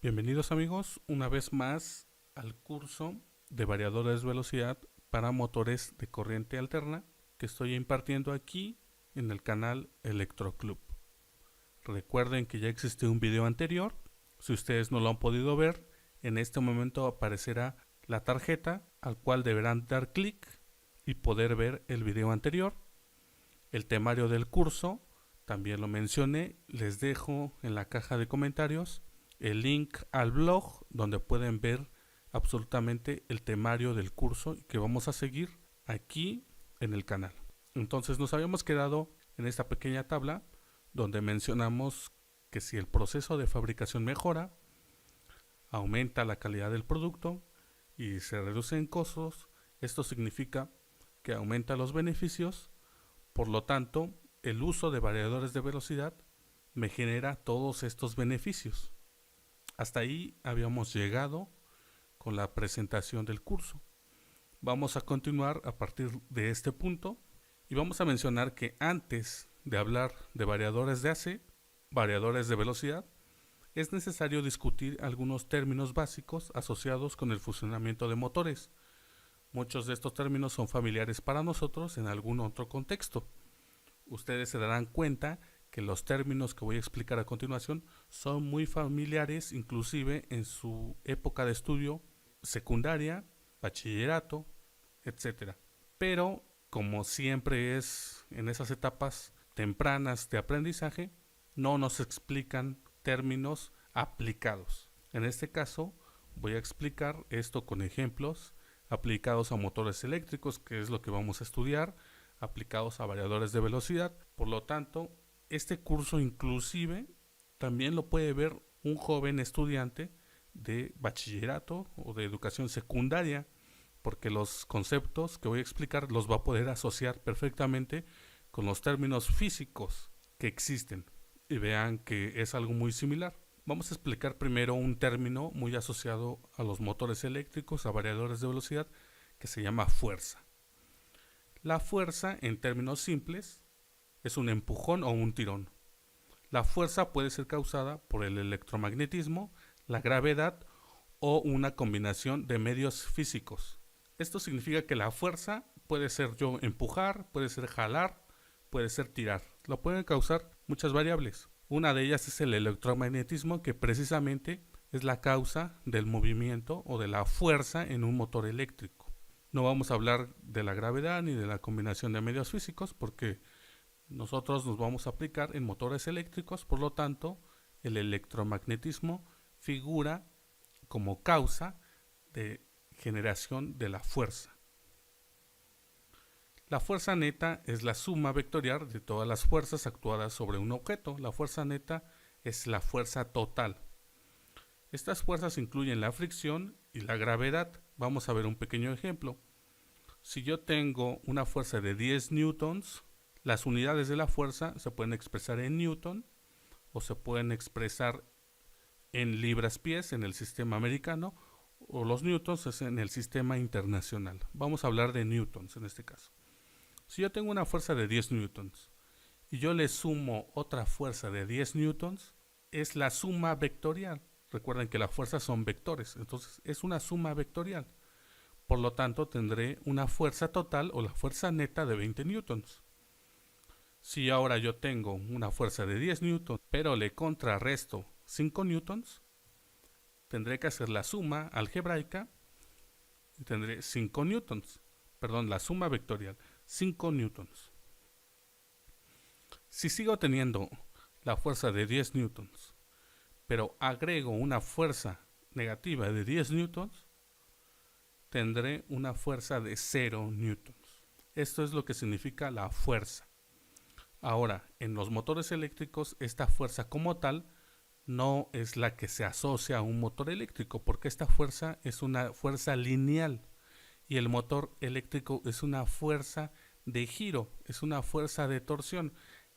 Bienvenidos amigos una vez más al curso de variadores de velocidad para motores de corriente alterna que estoy impartiendo aquí en el canal Electroclub. Recuerden que ya existe un video anterior. Si ustedes no lo han podido ver, en este momento aparecerá la tarjeta al cual deberán dar clic y poder ver el video anterior. El temario del curso también lo mencioné. Les dejo en la caja de comentarios el link al blog donde pueden ver absolutamente el temario del curso que vamos a seguir aquí en el canal. Entonces nos habíamos quedado en esta pequeña tabla donde mencionamos que si el proceso de fabricación mejora, aumenta la calidad del producto y se reducen costos, esto significa que aumenta los beneficios. Por lo tanto, el uso de variadores de velocidad me genera todos estos beneficios. Hasta ahí habíamos llegado con la presentación del curso. Vamos a continuar a partir de este punto y vamos a mencionar que antes de hablar de variadores de AC, variadores de velocidad, es necesario discutir algunos términos básicos asociados con el funcionamiento de motores. Muchos de estos términos son familiares para nosotros en algún otro contexto. Ustedes se darán cuenta que los términos que voy a explicar a continuación son muy familiares inclusive en su época de estudio secundaria, bachillerato, etc. Pero como siempre es en esas etapas tempranas de aprendizaje, no nos explican términos aplicados. En este caso voy a explicar esto con ejemplos aplicados a motores eléctricos, que es lo que vamos a estudiar, aplicados a variadores de velocidad. Por lo tanto, este curso inclusive también lo puede ver un joven estudiante de bachillerato o de educación secundaria, porque los conceptos que voy a explicar los va a poder asociar perfectamente con los términos físicos que existen y vean que es algo muy similar. Vamos a explicar primero un término muy asociado a los motores eléctricos, a variadores de velocidad, que se llama fuerza. La fuerza, en términos simples, es un empujón o un tirón. La fuerza puede ser causada por el electromagnetismo, la gravedad o una combinación de medios físicos. Esto significa que la fuerza puede ser yo empujar, puede ser jalar, puede ser tirar. Lo pueden causar muchas variables. Una de ellas es el electromagnetismo, que precisamente es la causa del movimiento o de la fuerza en un motor eléctrico. No vamos a hablar de la gravedad ni de la combinación de medios físicos porque nosotros nos vamos a aplicar en motores eléctricos. Por lo tanto, el electromagnetismo figura como causa de generación de la fuerza. La fuerza neta es la suma vectorial de todas las fuerzas actuadas sobre un objeto. La fuerza neta es la fuerza total. Estas fuerzas incluyen la fricción y la gravedad. Vamos a ver un pequeño ejemplo. Si yo tengo una fuerza de 10 newtons, las unidades de la fuerza se pueden expresar en newton o se pueden expresar en libras-pies en el sistema americano, o los newtons es en el sistema internacional. Vamos a hablar de newtons en este caso. Si yo tengo una fuerza de 10 newtons y yo le sumo otra fuerza de 10 newtons, es la suma vectorial. Recuerden que las fuerzas son vectores, entonces es una suma vectorial. Por lo tanto, tendré una fuerza total o la fuerza neta de 20 newtons. Si ahora yo tengo una fuerza de 10 newtons, pero le contrarresto 5 newtons, tendré que hacer la suma algebraica y tendré 5 newtons. Perdón, la suma vectorial, 5 newtons. Si sigo teniendo la fuerza de 10 newtons, pero agrego una fuerza negativa de 10 newtons, tendré una fuerza de 0 newtons. Esto es lo que significa la fuerza. Ahora, en los motores eléctricos, esta fuerza como tal no es la que se asocia a un motor eléctrico, porque esta fuerza es una fuerza lineal y el motor eléctrico es una fuerza de giro, es una fuerza de torsión.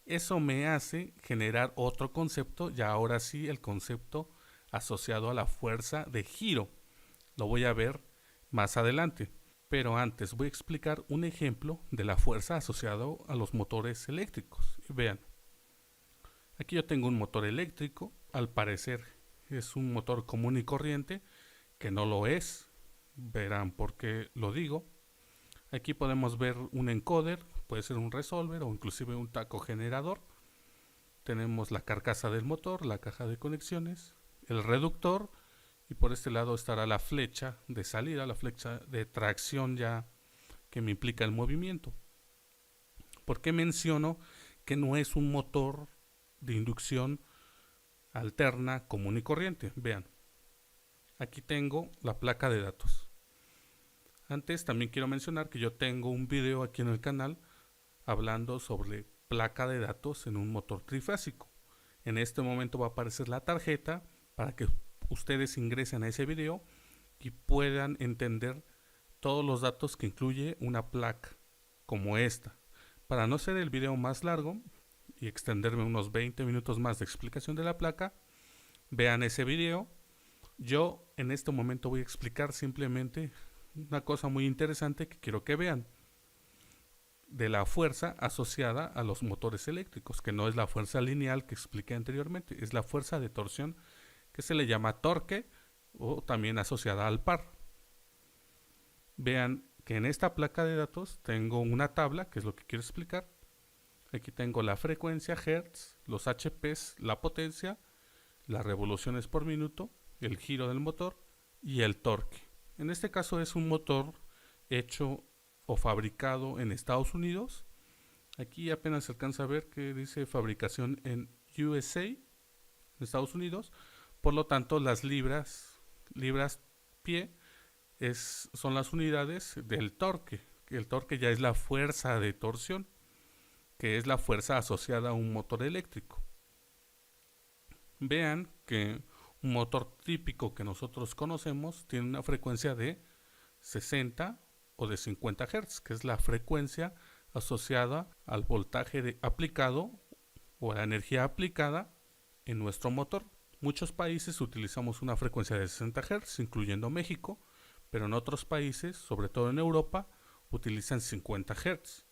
Eso me hace generar otro concepto, y ahora sí el concepto asociado a la fuerza de giro. Lo voy a ver más adelante. Pero antes voy a explicar un ejemplo de la fuerza asociado a los motores eléctricos. Vean, aquí yo tengo un motor eléctrico, al parecer es un motor común y corriente, que no lo es. Verán por qué lo digo. Aquí podemos ver un encoder, puede ser un resolver o inclusive un taco generador. Tenemos la carcasa del motor, la caja de conexiones, el reductor, y por este lado estará la flecha de salida, la flecha de tracción ya que me implica el movimiento. ¿Por qué menciono que no es un motor de inducción alterna común y corriente? Vean, aquí tengo la placa de datos. Antes también quiero mencionar que yo tengo un video aquí en el canal hablando sobre placa de datos en un motor trifásico. En este momento va a aparecer la tarjeta para que ustedes ingresen a ese video y puedan entender todos los datos que incluye una placa como esta. Para no hacer el video más largo y extenderme unos 20 minutos más de explicación de la placa, vean ese video. Yo en este momento voy a explicar simplemente una cosa muy interesante que quiero que vean, de la fuerza asociada a los motores eléctricos, que no es la fuerza lineal que expliqué anteriormente, es la fuerza de torsión que se le llama torque o también asociada al par. Vean que en esta placa de datos tengo una tabla, que es lo que quiero explicar. Aquí tengo la frecuencia Hertz, los HPs, la potencia, las revoluciones por minuto, el giro del motor y el torque. En este caso es un motor hecho o fabricado en Estados Unidos. Aquí apenas se alcanza a ver que dice fabricación en USA, en Estados Unidos. Por lo tanto, las libras pie son las unidades del torque. El torque ya es la fuerza de torsión, que es la fuerza asociada a un motor eléctrico. Vean que un motor típico que nosotros conocemos tiene una frecuencia de 60 o de 50 Hz, que es la frecuencia asociada al voltaje aplicado o a la energía aplicada en nuestro motor. Muchos países utilizamos una frecuencia de 60 Hz, incluyendo México, pero en otros países, sobre todo en Europa, utilizan 50 Hz.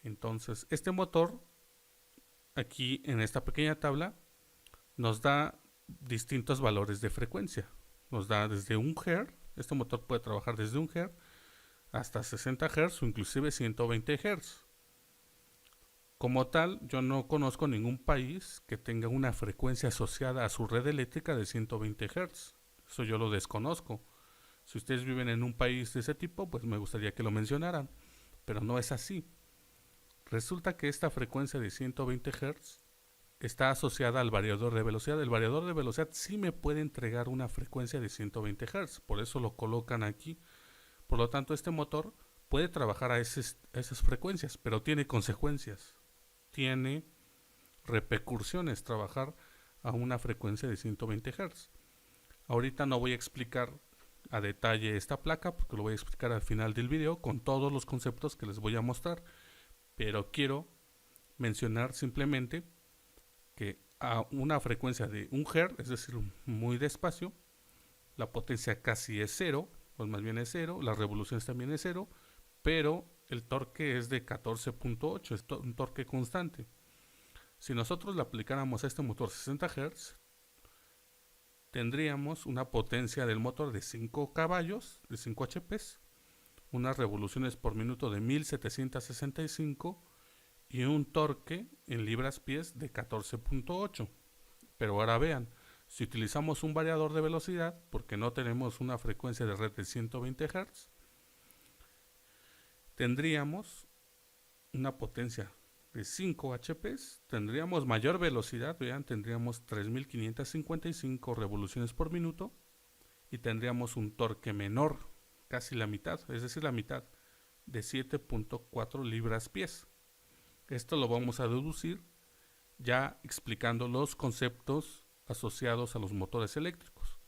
Entonces, este motor, aquí en esta pequeña tabla, nos da distintos valores de frecuencia. Nos da desde 1 Hz, este motor puede trabajar desde 1 Hz hasta 60 Hz o inclusive 120 Hz. Como tal, yo no conozco ningún país que tenga una frecuencia asociada a su red eléctrica de 120 Hz. Eso yo lo desconozco. Si ustedes viven en un país de ese tipo, pues me gustaría que lo mencionaran, pero no es así. Resulta que esta frecuencia de 120 Hz está asociada al variador de velocidad. El variador de velocidad sí me puede entregar una frecuencia de 120 Hz, por eso lo colocan aquí. Por lo tanto, este motor puede trabajar a esas frecuencias, pero tiene consecuencias. Tiene repercusiones trabajar a una frecuencia de 120 Hz. Ahorita no voy a explicar a detalle esta placa porque lo voy a explicar al final del video con todos los conceptos que les voy a mostrar, pero quiero mencionar simplemente que a una frecuencia de 1 Hz, es decir, muy despacio, la potencia casi es cero, pues más bien es cero, las revoluciones también es cero, pero el torque es de 14.8, es un torque constante. Si nosotros le aplicáramos a este motor 60 Hz, tendríamos una potencia del motor de 5 caballos, de 5 HPs, unas revoluciones por minuto de 1765 y un torque en libras-pies de 14.8. Pero ahora vean, si utilizamos un variador de velocidad, porque no tenemos una frecuencia de red de 120 Hz, tendríamos una potencia de 5 HPs, tendríamos mayor velocidad, vean, tendríamos 3555 revoluciones por minuto y tendríamos un torque menor, casi la mitad, es decir, la mitad, de 7.4 libras-pies. Esto lo vamos a deducir ya explicando los conceptos asociados a los motores eléctricos.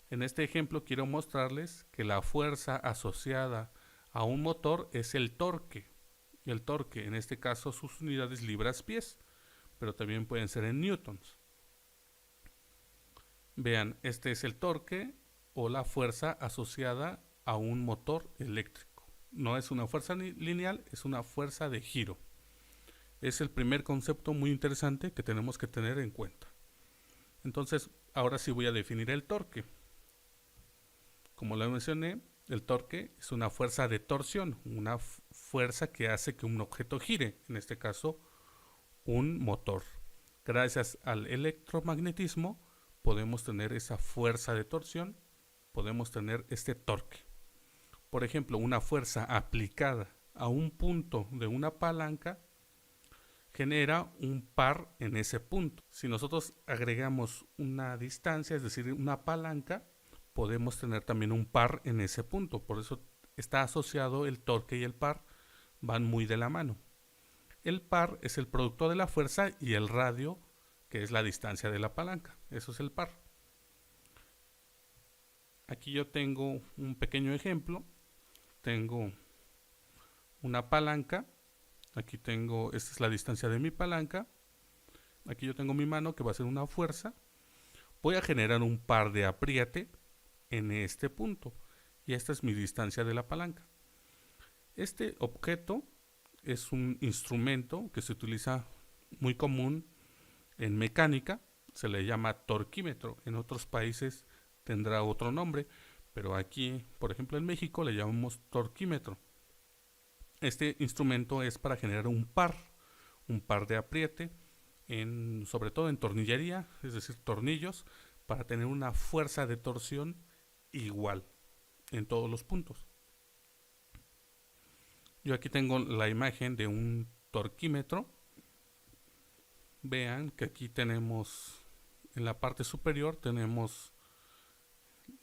En este ejemplo quiero mostrarles que la fuerza asociada a un motor es el torque. Y el torque, en este caso, sus unidades libras-pies, pero también pueden ser en newtons. Vean, este es el torque o la fuerza asociada a un motor eléctrico. No es una fuerza lineal, es una fuerza de giro. Es el primer concepto muy interesante que tenemos que tener en cuenta. Entonces, Ahora sí voy a definir el torque. Como lo mencioné, el torque es una fuerza de torsión, una fuerza que hace que un objeto gire, en este caso un motor. Gracias al electromagnetismo podemos tener esa fuerza de torsión, podemos tener este torque. Por ejemplo, una fuerza aplicada a un punto de una palanca genera un par en ese punto. Si nosotros agregamos una distancia, es decir, una palanca, podemos tener también un par en ese punto. Por eso está asociado el torque y el par, van muy de la mano. El par es el producto de la fuerza y el radio, que es la distancia de la palanca. Eso es el par. Aquí yo tengo un pequeño ejemplo. Tengo una palanca. Aquí tengo, esta es la distancia de mi palanca. Aquí yo tengo mi mano que va a ser una fuerza. Voy a generar un par de apriete en este punto. Y esta es mi distancia de la palanca. Este objeto es un instrumento que se utiliza muy común en mecánica. Se le llama torquímetro. En otros países tendrá otro nombre, pero aquí, por ejemplo en México, le llamamos torquímetro. Este instrumento es para generar un par de apriete, sobre todo en tornillería, es decir, tornillos, para tener una fuerza de torsión igual en todos los puntos. Yo aquí tengo la imagen de un torquímetro. Vean que aquí tenemos, en la parte superior tenemos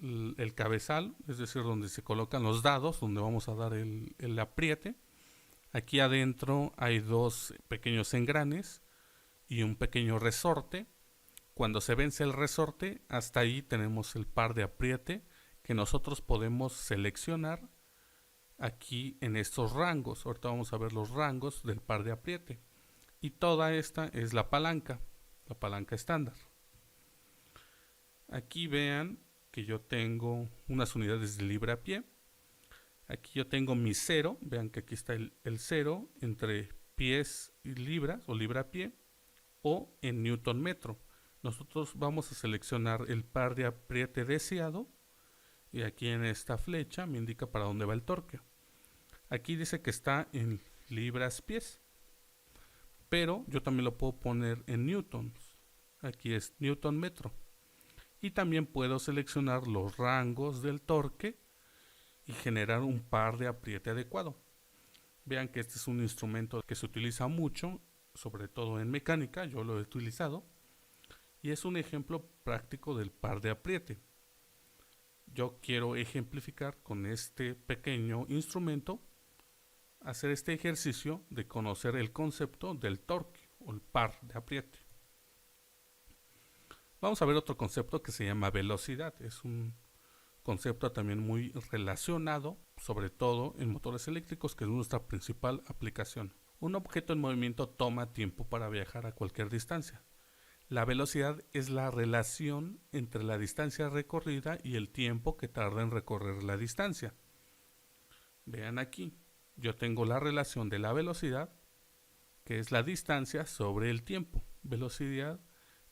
el cabezal, es decir, donde se colocan los dados, donde vamos a dar el apriete. Aquí adentro hay dos pequeños engranes y un pequeño resorte. Cuando se vence el resorte, hasta ahí tenemos el par de apriete que nosotros podemos seleccionar aquí en estos rangos. Ahorita vamos a ver los rangos del par de apriete. Y toda esta es la palanca estándar. Aquí vean que yo tengo unas unidades de libra a pie. Aquí yo tengo mi cero, vean que aquí está el cero entre pies y libras o libra a pie o en newton metro. Nosotros vamos a seleccionar el par de apriete deseado y aquí en esta flecha me indica para dónde va el torque. Aquí dice que está en libras pies, pero yo también lo puedo poner en newtons. Aquí es newton metro. Y también puedo seleccionar los rangos del torque y generar un par de apriete adecuado. Vean que este es un instrumento que se utiliza mucho, sobre todo en mecánica, yo lo he utilizado, y es un ejemplo práctico del par de apriete. Yo quiero ejemplificar con este pequeño instrumento, hacer este ejercicio de conocer el concepto del torque o el par de apriete. Vamos a ver otro concepto que se llama velocidad. Es un concepto también muy relacionado, sobre todo en motores eléctricos, que es nuestra principal aplicación. Un objeto en movimiento toma tiempo para viajar a cualquier distancia. La velocidad es la relación entre la distancia recorrida y el tiempo que tarda en recorrer la distancia. Vean aquí, yo tengo la relación de la velocidad, que es la distancia sobre el tiempo. Velocidad,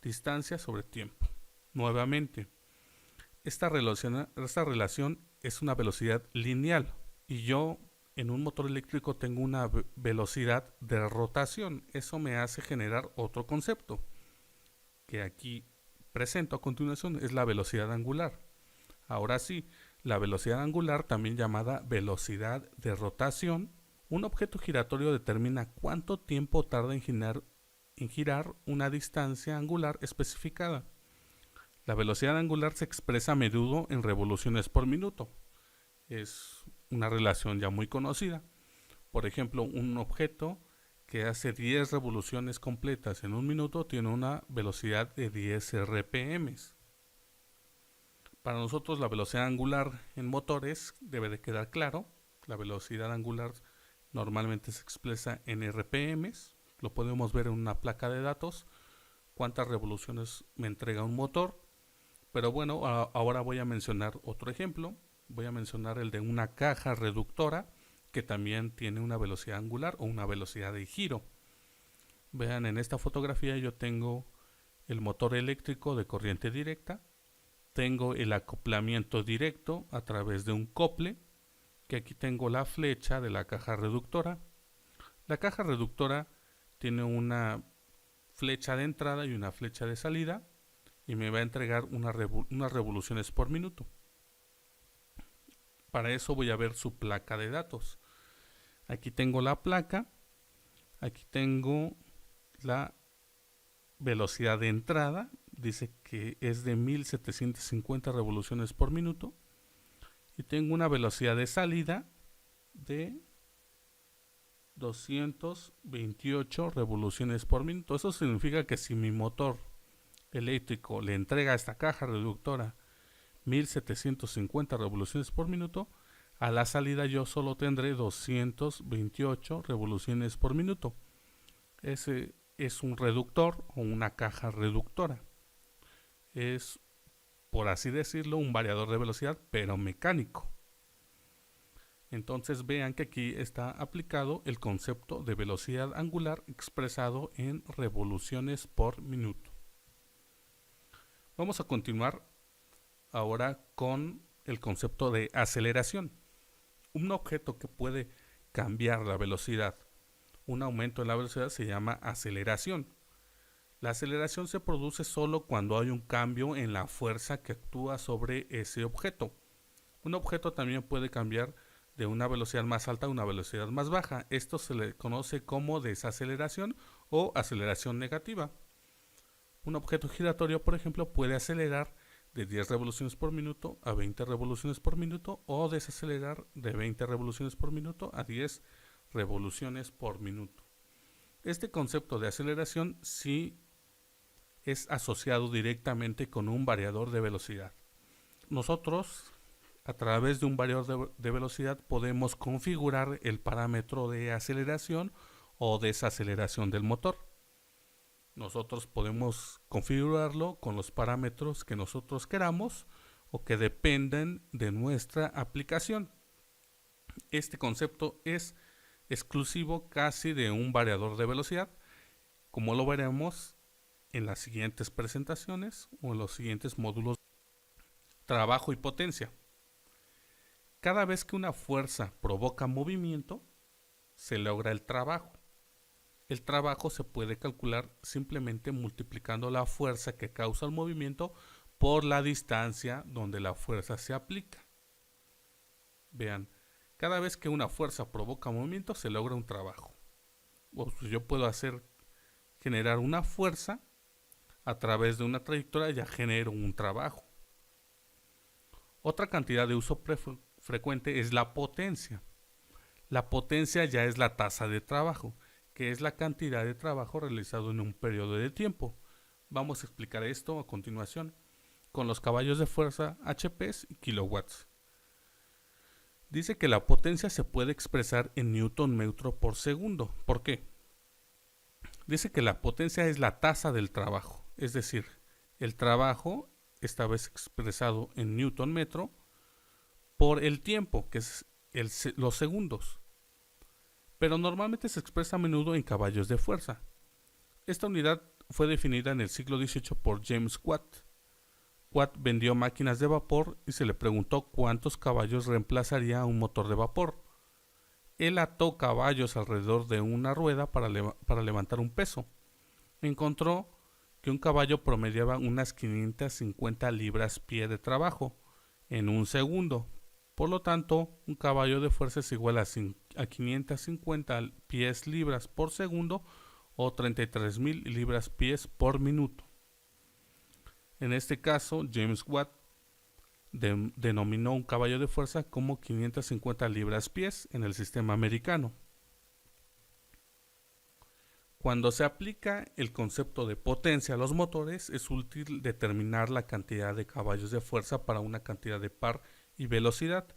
distancia sobre tiempo. Nuevamente, esta relación es una velocidad lineal y yo en un motor eléctrico tengo una velocidad de rotación. Eso me hace generar otro concepto que aquí presento a continuación, es la velocidad angular. Ahora sí, la velocidad angular, también llamada velocidad de rotación, un objeto giratorio determina cuánto tiempo tarda en girar una distancia angular especificada. La velocidad angular se expresa a menudo en revoluciones por minuto. Es una relación ya muy conocida. Por ejemplo, un objeto que hace 10 revoluciones completas en un minuto tiene una velocidad de 10 RPM. Para nosotros la velocidad angular en motores debe de quedar claro. La velocidad angular normalmente se expresa en RPM. Lo podemos ver en una placa de datos. Cuántas revoluciones me entrega un motor. Pero bueno, ahora voy a mencionar otro ejemplo. Voy a mencionar el de una caja reductora que también tiene una velocidad angular o una velocidad de giro. Vean, en esta fotografía yo tengo el motor eléctrico de corriente directa, tengo el acoplamiento directo a través de un cople, que aquí tengo la flecha de la caja reductora. La caja reductora tiene una flecha de entrada y una flecha de salida y me va a entregar unas revoluciones por minuto. Para eso voy a ver su placa de datos. Aquí tengo la placa, aquí tengo la velocidad de entrada, dice que es de 1750 revoluciones por minuto, y tengo una velocidad de salida de 228 revoluciones por minuto. Eso significa que si mi motor eléctrico le entrega a esta caja reductora 1750 revoluciones por minuto, a la salida yo solo tendré 228 revoluciones por minuto. Ese es un reductor o una caja reductora. Es, por así decirlo, un variador de velocidad, pero mecánico. Entonces vean que aquí está aplicado el concepto de velocidad angular expresado en revoluciones por minuto. Vamos a continuar ahora con el concepto de aceleración. Un objeto que puede cambiar la velocidad, un aumento en la velocidad, se llama aceleración. La aceleración se produce solo cuando hay un cambio en la fuerza que actúa sobre ese objeto. Un objeto también puede cambiar de una velocidad más alta a una velocidad más baja. Esto se le conoce como desaceleración o aceleración negativa. Un objeto giratorio, por ejemplo, puede acelerar de 10 revoluciones por minuto a 20 revoluciones por minuto o desacelerar de 20 revoluciones por minuto a 10 revoluciones por minuto. Este concepto de aceleración sí es asociado directamente con un variador de velocidad. Nosotros, a través de un variador de velocidad, podemos configurar el parámetro de aceleración o desaceleración del motor. Nosotros podemos configurarlo con los parámetros que nosotros queramos o que dependen de nuestra aplicación. Este concepto es exclusivo casi de un variador de velocidad, como lo veremos en las siguientes presentaciones o en los siguientes módulos. Trabajo y potencia. Cada vez que una fuerza provoca movimiento, se logra el trabajo. El trabajo se puede calcular simplemente multiplicando la fuerza que causa el movimiento por la distancia donde la fuerza se aplica. Vean, cada vez que una fuerza provoca movimiento se logra un trabajo. Pues yo puedo generar una fuerza a través de una trayectoria, ya genero un trabajo. Otra cantidad de uso frecuente es la potencia. La potencia ya es la tasa de trabajo, que es la cantidad de trabajo realizado en un periodo de tiempo. Vamos a explicar esto a continuación con los caballos de fuerza, HPs y kilowatts. Dice que la potencia se puede expresar en newton metro por segundo. ¿Por qué? Dice que la potencia es la tasa del trabajo, es decir, el trabajo, esta vez expresado en newton metro, por el tiempo, que es los segundos. Pero normalmente se expresa a menudo en caballos de fuerza. Esta unidad fue definida en el siglo XVIII por James Watt. Watt vendió máquinas de vapor y se le preguntó cuántos caballos reemplazaría un motor de vapor. Él ató caballos alrededor de una rueda para levantar un peso. Encontró que un caballo promediaba unas 550 libras-pie de trabajo en un segundo. Por lo tanto, un caballo de fuerza es igual a 550 pies-libras por segundo o 33.000 libras-pies por minuto. En este caso, James Watt denominó un caballo de fuerza como 550 libras-pies en el sistema americano. Cuando se aplica el concepto de potencia a los motores, es útil determinar la cantidad de caballos de fuerza para una cantidad de par y velocidad.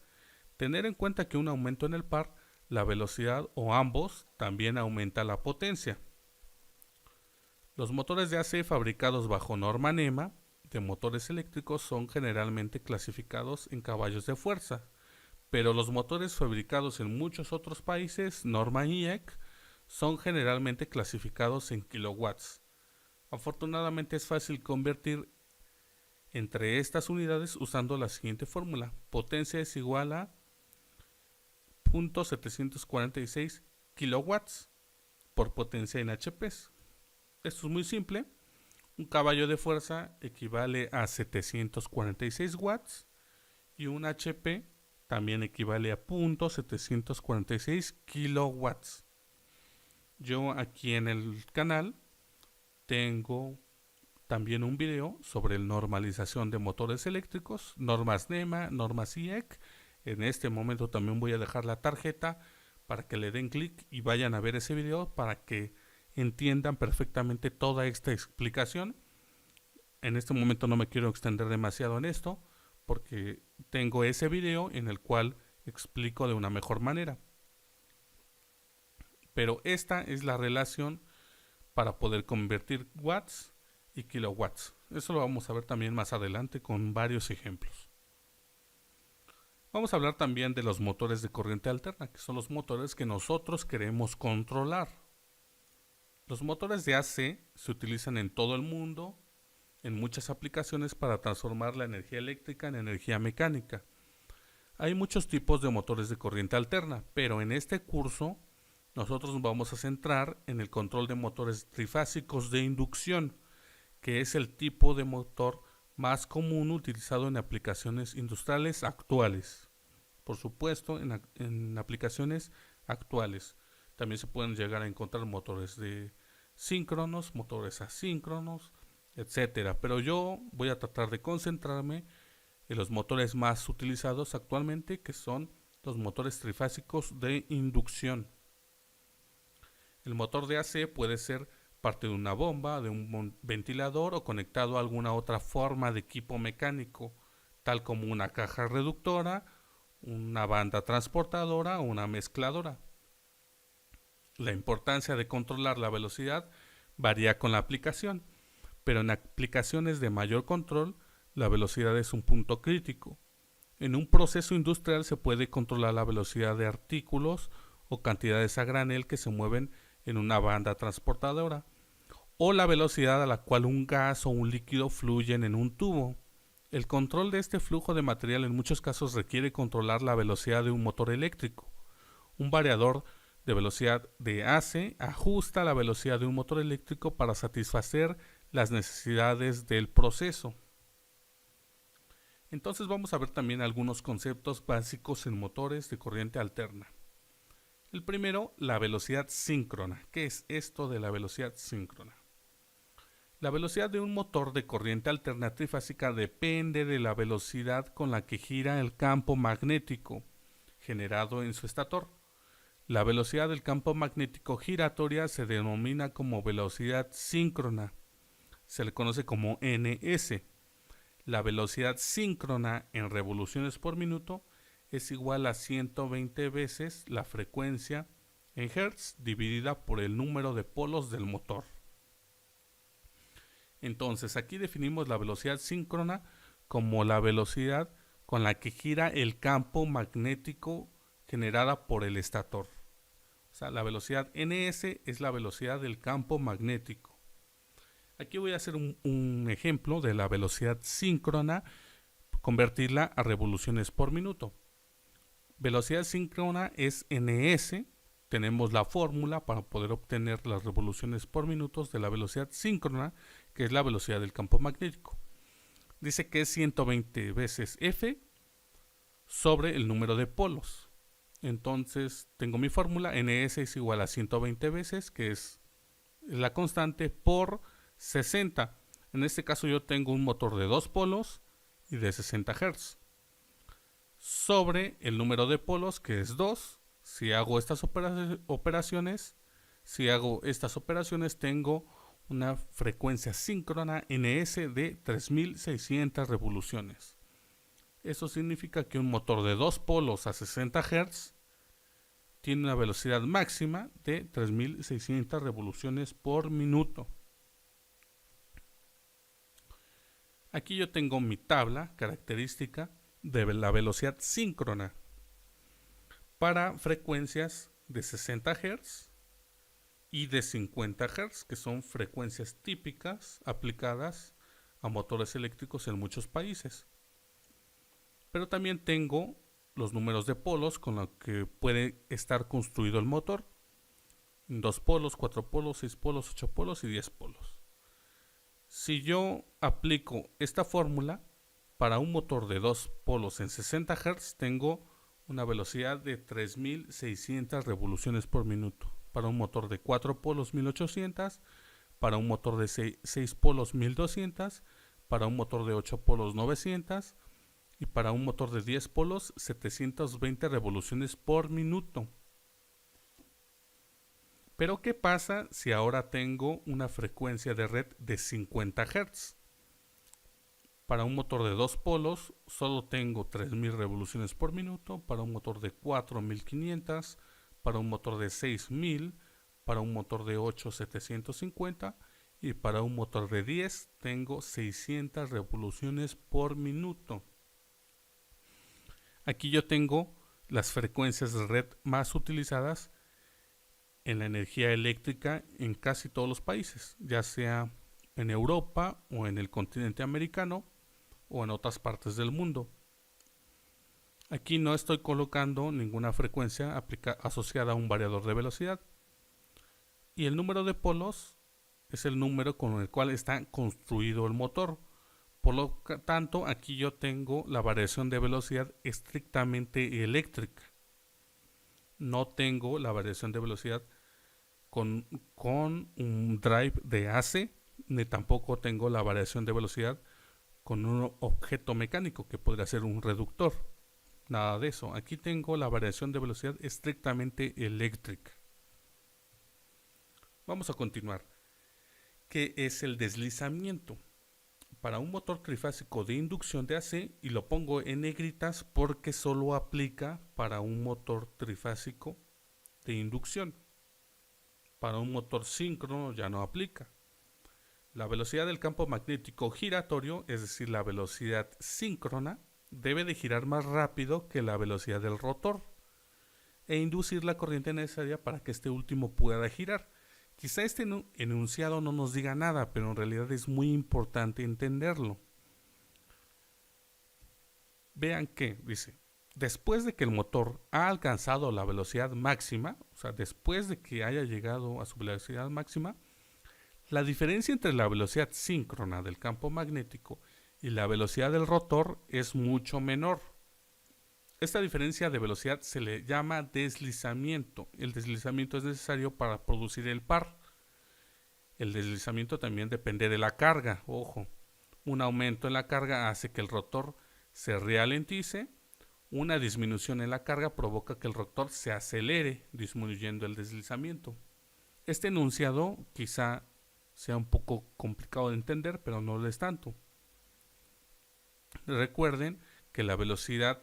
Tener en cuenta que un aumento en el par, la velocidad o ambos, también aumenta la potencia. Los motores de AC fabricados bajo norma NEMA de motores eléctricos son generalmente clasificados en caballos de fuerza, pero los motores fabricados en muchos otros países, norma IEC, son generalmente clasificados en kilowatts. Afortunadamente es fácil convertir entre estas unidades usando la siguiente fórmula. Potencia es igual a 0.746 kilowatts por potencia en HPs. Esto es muy simple. Un caballo de fuerza equivale a 746 watts y un HP también equivale a 0.746 kilowatts. Yo aquí en el canal tengo también un video sobre la normalización de motores eléctricos, normas NEMA, normas IEC. En este momento también voy a dejar la tarjeta para que le den clic y vayan a ver ese video para que entiendan perfectamente toda esta explicación. En este momento no me quiero extender demasiado en esto porque tengo ese video en el cual explico de una mejor manera. Pero esta es la relación para poder convertir watts y kilowatts. Eso lo vamos a ver también más adelante con varios ejemplos. Vamos a hablar también de los motores de corriente alterna, que son los motores que nosotros queremos controlar. Los motores de AC se utilizan en todo el mundo, en muchas aplicaciones para transformar la energía eléctrica en energía mecánica. Hay muchos tipos de motores de corriente alterna, pero en este curso nosotros nos vamos a centrar en el control de motores trifásicos de inducción, que es el tipo de motor más común utilizado en aplicaciones industriales actuales. Por supuesto, en aplicaciones actuales. También se pueden llegar a encontrar motores de síncronos, motores asíncronos, etcétera. Pero yo voy a tratar de concentrarme en los motores más utilizados actualmente, que son los motores trifásicos de inducción. El motor de AC puede ser parte de una bomba, de un ventilador o conectado a alguna otra forma de equipo mecánico, tal como una caja reductora, una banda transportadora o una mezcladora. La importancia de controlar la velocidad varía con la aplicación, pero en aplicaciones de mayor control, la velocidad es un punto crítico. En un proceso industrial se puede controlar la velocidad de artículos o cantidades a granel que se mueven en una banda transportadora, o la velocidad a la cual un gas o un líquido fluyen en un tubo. El control de este flujo de material en muchos casos requiere controlar la velocidad de un motor eléctrico. Un variador de velocidad de AC ajusta la velocidad de un motor eléctrico para satisfacer las necesidades del proceso. Entonces vamos a ver también algunos conceptos básicos en motores de corriente alterna. El primero, la velocidad síncrona. ¿Qué es esto de la velocidad síncrona? La velocidad de un motor de corriente alterna trifásica depende de la velocidad con la que gira el campo magnético generado en su estator. La velocidad del campo magnético giratoria se denomina como velocidad síncrona. Se le conoce como ns. La velocidad síncrona en revoluciones por minuto es igual a 120 veces la frecuencia en Hz dividida por el número de polos del motor. Entonces aquí definimos la velocidad síncrona como la velocidad con la que gira el campo magnético generada por el estator. O sea, la velocidad ns es la velocidad del campo magnético. Aquí voy a hacer un ejemplo de la velocidad síncrona, convertirla a revoluciones por minuto. Velocidad síncrona es ns. Tenemos la fórmula para poder obtener las revoluciones por minuto de la velocidad síncrona, que es la velocidad del campo magnético. Dice que es 120 veces F sobre el número de polos. Entonces tengo mi fórmula, ns es igual a 120 veces, que es la constante, por 60. En este caso yo tengo un motor de 2 polos y de 60 Hz. Sobre el número de polos, que es 2. Si hago estas operaciones, tengo una frecuencia síncrona ns de 3600 revoluciones. Eso significa que un motor de 2 polos a 60 Hz tiene una velocidad máxima de 3600 revoluciones por minuto. Aquí yo tengo mi tabla característica de la velocidad síncrona para frecuencias de 60 Hz y de 50 Hz, que son frecuencias típicas aplicadas a motores eléctricos en muchos países. Pero también tengo los números de polos con los que puede estar construido el motor. 2 polos, 4 polos, 6 polos, 8 polos y 10 polos. Si yo aplico esta fórmula para un motor de 2 polos en 60 Hz, tengo una velocidad de 3600 revoluciones por minuto. Para un motor de 4 polos 1800, para un motor de 6 polos 1200, para un motor de 8 polos 900 y para un motor de 10 polos 720 revoluciones por minuto. Pero ¿qué pasa si ahora tengo una frecuencia de red de 50 Hz? Para un motor de 2 polos solo tengo 3000 revoluciones por minuto, para un motor de 4500, para un motor de 6000, para un motor de 8 750 y para un motor de 10 tengo 600 revoluciones por minuto. Aquí yo tengo las frecuencias de red más utilizadas en la energía eléctrica en casi todos los países, ya sea en Europa o en el continente americano o en otras partes del mundo. Aquí no estoy colocando ninguna frecuencia asociada a un variador de velocidad. Y el número de polos es el número con el cual está construido el motor. Por lo tanto, aquí yo tengo la variación de velocidad estrictamente eléctrica. No tengo la variación de velocidad con un drive de AC, ni tampoco tengo la variación de velocidad con un objeto mecánico que podría ser un reductor. Nada de eso. Aquí tengo la variación de velocidad estrictamente eléctrica. Vamos a continuar. ¿Qué es el deslizamiento? Para un motor trifásico de inducción de AC, y lo pongo en negritas porque solo aplica para un motor trifásico de inducción. Para un motor síncrono ya no aplica. La velocidad del campo magnético giratorio, es decir, la velocidad síncrona, debe de girar más rápido que la velocidad del rotor e inducir la corriente necesaria para que este último pueda girar. Quizá este enunciado no nos diga nada, pero en realidad es muy importante entenderlo. Vean que dice, después de que el motor ha alcanzado la velocidad máxima, o sea, después de que haya llegado a su velocidad máxima, la diferencia entre la velocidad síncrona del campo magnético y la velocidad del rotor es mucho menor. Esta diferencia de velocidad se le llama deslizamiento. El deslizamiento es necesario para producir el par. El deslizamiento también depende de la carga. Ojo, un aumento en la carga hace que el rotor se ralentice. Una disminución en la carga provoca que el rotor se acelere, disminuyendo el deslizamiento. Este enunciado quizá sea un poco complicado de entender, pero no lo es tanto. Recuerden que la velocidad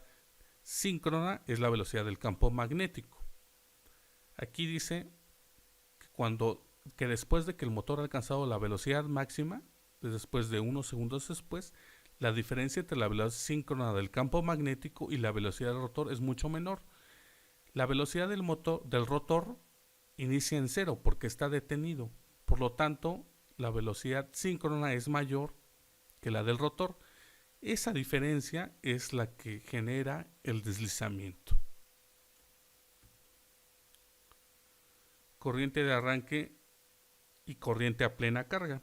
síncrona es la velocidad del campo magnético. Aquí dice que después de que el motor ha alcanzado la velocidad máxima, después de unos segundos después, la diferencia entre la velocidad síncrona del campo magnético y la velocidad del rotor es mucho menor. La velocidad del rotor inicia en cero porque está detenido. Por lo tanto, la velocidad síncrona es mayor que la del rotor. Esa diferencia es la que genera el deslizamiento. Corriente de arranque y corriente a plena carga.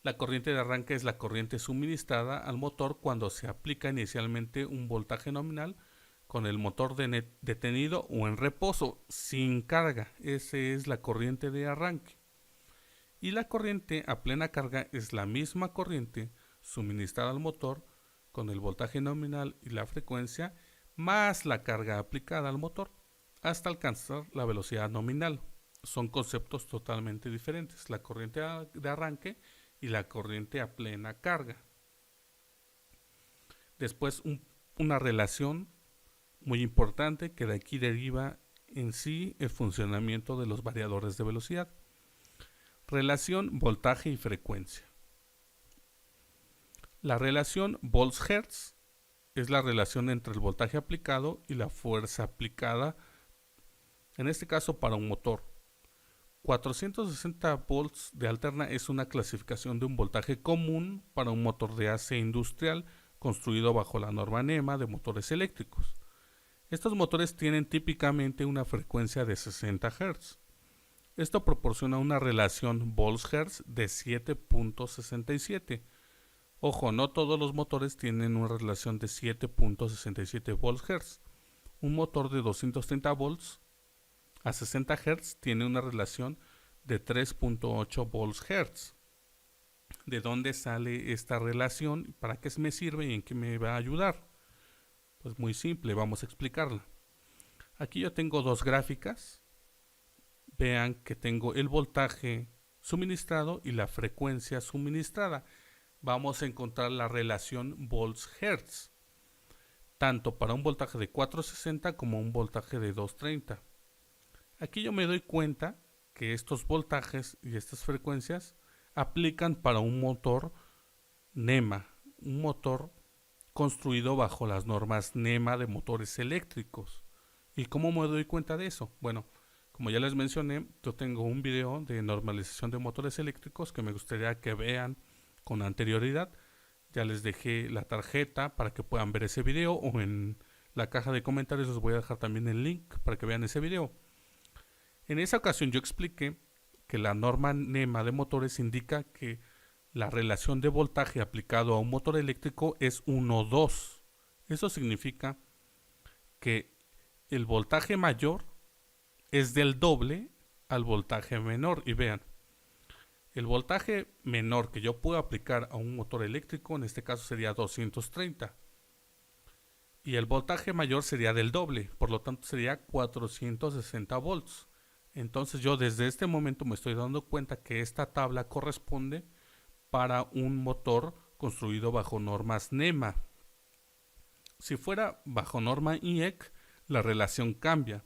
La corriente de arranque es la corriente suministrada al motor cuando se aplica inicialmente un voltaje nominal con el motor detenido o en reposo, sin carga. Esa es la corriente de arranque. Y la corriente a plena carga es la misma corriente suministrada al motor con el voltaje nominal y la frecuencia más la carga aplicada al motor hasta alcanzar la velocidad nominal. Son conceptos totalmente diferentes, la corriente de arranque y la corriente a plena carga. Después una relación muy importante que de aquí deriva en sí el funcionamiento de los variadores de velocidad. Relación voltaje y frecuencia. La relación volts-hertz es la relación entre el voltaje aplicado y la fuerza aplicada, en este caso para un motor. 460 volts de alterna es una clasificación de un voltaje común para un motor de AC industrial construido bajo la norma NEMA de motores eléctricos. Estos motores tienen típicamente una frecuencia de 60 Hz. Esto proporciona una relación volts-Hz de 7.67. Ojo, no todos los motores tienen una relación de 7.67 volts-Hz. Un motor de 230 volts a 60 Hz tiene una relación de 3.8 volts-Hz. ¿De dónde sale esta relación? ¿Para qué me sirve y en qué me va a ayudar? Pues muy simple, vamos a explicarla. Aquí yo tengo dos gráficas. Vean que tengo el voltaje suministrado y la frecuencia suministrada. Vamos a encontrar la relación volts-hertz, tanto para un voltaje de 460 como un voltaje de 230. Aquí yo me doy cuenta que estos voltajes y estas frecuencias aplican para un motor NEMA, un motor construido bajo las normas NEMA de motores eléctricos. ¿Y cómo me doy cuenta de eso? Bueno, como ya les mencioné, yo tengo un video de normalización de motores eléctricos que me gustaría que vean con anterioridad. Ya les dejé la tarjeta para que puedan ver ese video, o en la caja de comentarios les voy a dejar también el link para que vean ese video. En esa ocasión yo expliqué que la norma NEMA de motores indica que la relación de voltaje aplicado a un motor eléctrico es 1:2. Eso significa que el voltaje mayor es del doble al voltaje menor. Y vean, el voltaje menor que yo puedo aplicar a un motor eléctrico en este caso sería 230, y el voltaje mayor sería del doble, por lo tanto sería 460 volts. Entonces yo desde este momento me estoy dando cuenta que esta tabla corresponde para un motor construido bajo normas NEMA. Si fuera bajo norma IEC, la relación cambia.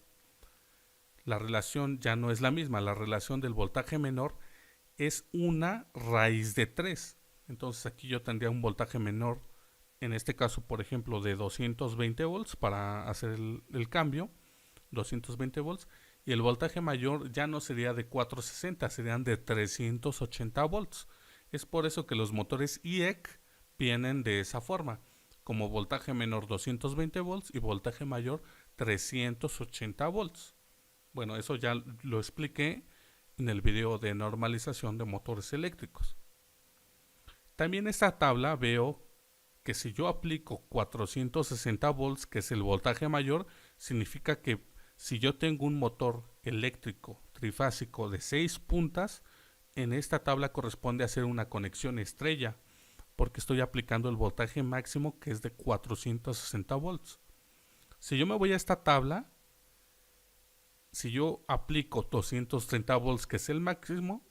La relación ya no es la misma. La relación del voltaje menor es 1/3. Entonces aquí yo tendría un voltaje menor, en este caso por ejemplo de 220 volts para hacer el cambio, 220 volts, y el voltaje mayor ya no sería de 460, serían de 380 volts. Es por eso que los motores IEC vienen de esa forma, como voltaje menor 220 volts y voltaje mayor 380 volts. Bueno, eso ya lo expliqué en el video de normalización de motores eléctricos. También en esta tabla veo que si yo aplico 460 volts, que es el voltaje mayor, significa que si yo tengo un motor eléctrico trifásico de 6 puntas, en esta tabla corresponde hacer una conexión estrella, porque estoy aplicando el voltaje máximo, que es de 460 volts. Si yo me voy a esta tabla, si yo aplico 230 volts, que es el máximo,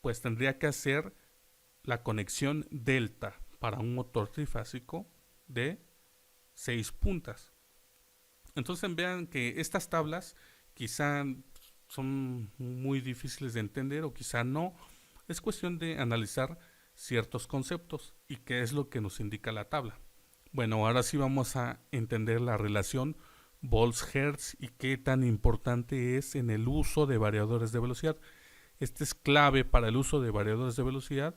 pues tendría que hacer la conexión delta para un motor trifásico de 6 puntas. Entonces vean que estas tablas quizá son muy difíciles de entender o quizá no. Es cuestión de analizar ciertos conceptos y qué es lo que nos indica la tabla. Bueno, ahora sí vamos a entender la relación volts-hertz y qué tan importante es en el uso de variadores de velocidad. Este es clave para el uso de variadores de velocidad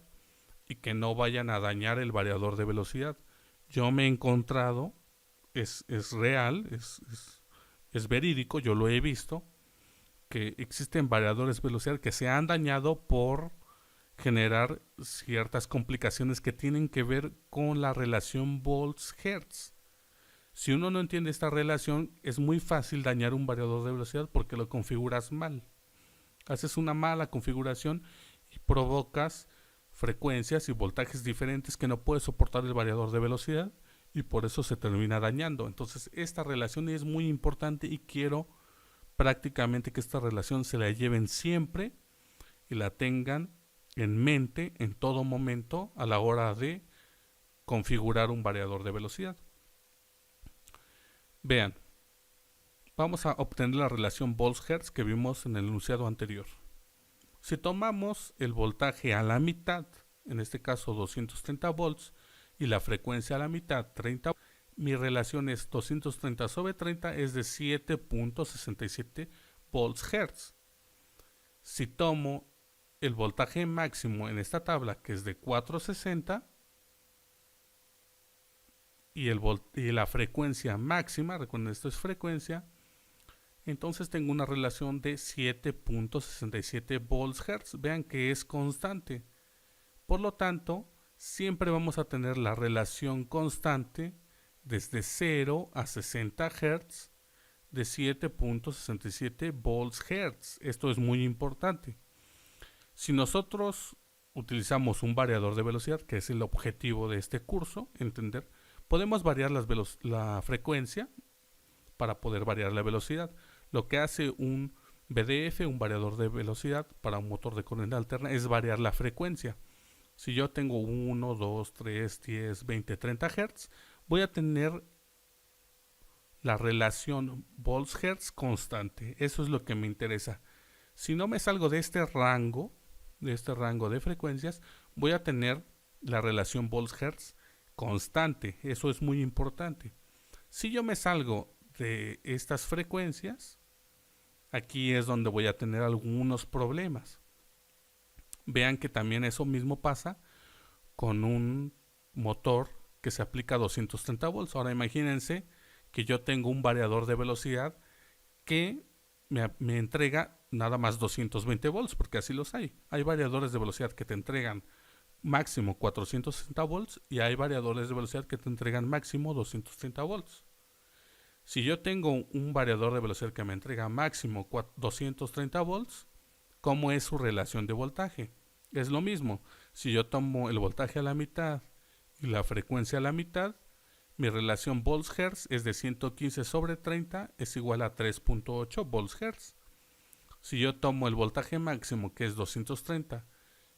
y que no vayan a dañar el variador de velocidad. Yo me he encontrado, es real, es verídico, yo lo he visto, que existen variadores de velocidad que se han dañado por generar ciertas complicaciones que tienen que ver con la relación volts-hertz. Si uno no entiende esta relación, es muy fácil dañar un variador de velocidad porque lo configuras mal. Haces una mala configuración y provocas frecuencias y voltajes diferentes que no puede soportar el variador de velocidad, y por eso se termina dañando. Entonces esta relación es muy importante y quiero prácticamente que esta relación se la lleven siempre y la tengan en mente en todo momento a la hora de configurar un variador de velocidad. Vean, vamos a obtener la relación volts-hertz que vimos en el enunciado anterior. Si tomamos el voltaje a la mitad, en este caso 230 volts, y la frecuencia a la mitad, 30, mi relación es 230 sobre 30, es de 7.67 volts-hertz. Si tomo el voltaje máximo en esta tabla, que es de 460, y la frecuencia máxima, recuerden esto es frecuencia, entonces tengo una relación de 7.67 volts Hertz. Vean que es constante. Por lo tanto, siempre vamos a tener la relación constante desde 0 a 60 Hz de 7.67 volts Hertz. Esto es muy importante. Si nosotros utilizamos un variador de velocidad, que es el objetivo de este curso, entender, podemos variar la frecuencia para poder variar la velocidad. Lo que hace un VDF, un variador de velocidad para un motor de corriente alterna, es variar la frecuencia. Si yo tengo 1, 2, 3, 10, 20, 30 Hz, voy a tener la relación volts-hertz constante. Eso es lo que me interesa. Si no me salgo de este rango de frecuencias, voy a tener la relación volts-hertz constante. Eso es muy importante. Si yo me salgo de estas frecuencias, aquí es donde voy a tener algunos problemas. Vean que también eso mismo pasa con un motor que se aplica a 230 volts. Ahora imagínense que yo tengo un variador de velocidad que me entrega nada más 220 volts, porque así los hay. Hay variadores de velocidad que te entregan máximo 460 volts y hay variadores de velocidad que te entregan máximo 230 volts. Si yo tengo un variador de velocidad que me entrega máximo 230 volts, ¿cómo es su relación de voltaje? Es lo mismo. Si yo tomo el voltaje a la mitad y la frecuencia a la mitad, mi relación volts-hertz es de 115 sobre 30 es igual a 3.8 volts-hertz. Si yo tomo el voltaje máximo, que es 230,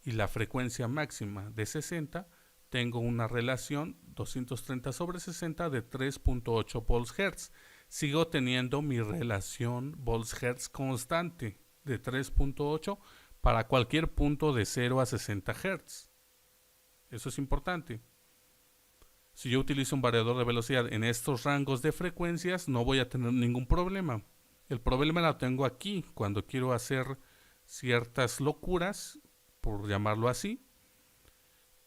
y la frecuencia máxima de 60, tengo una relación 230 sobre 60 de 3.8 volts-hertz. Sigo teniendo mi relación volts-hertz constante de 3.8 para cualquier punto de 0 a 60 Hz. Eso es importante. Si yo utilizo un variador de velocidad en estos rangos de frecuencias, no voy a tener ningún problema. El problema lo tengo aquí, cuando quiero hacer ciertas locuras, por llamarlo así.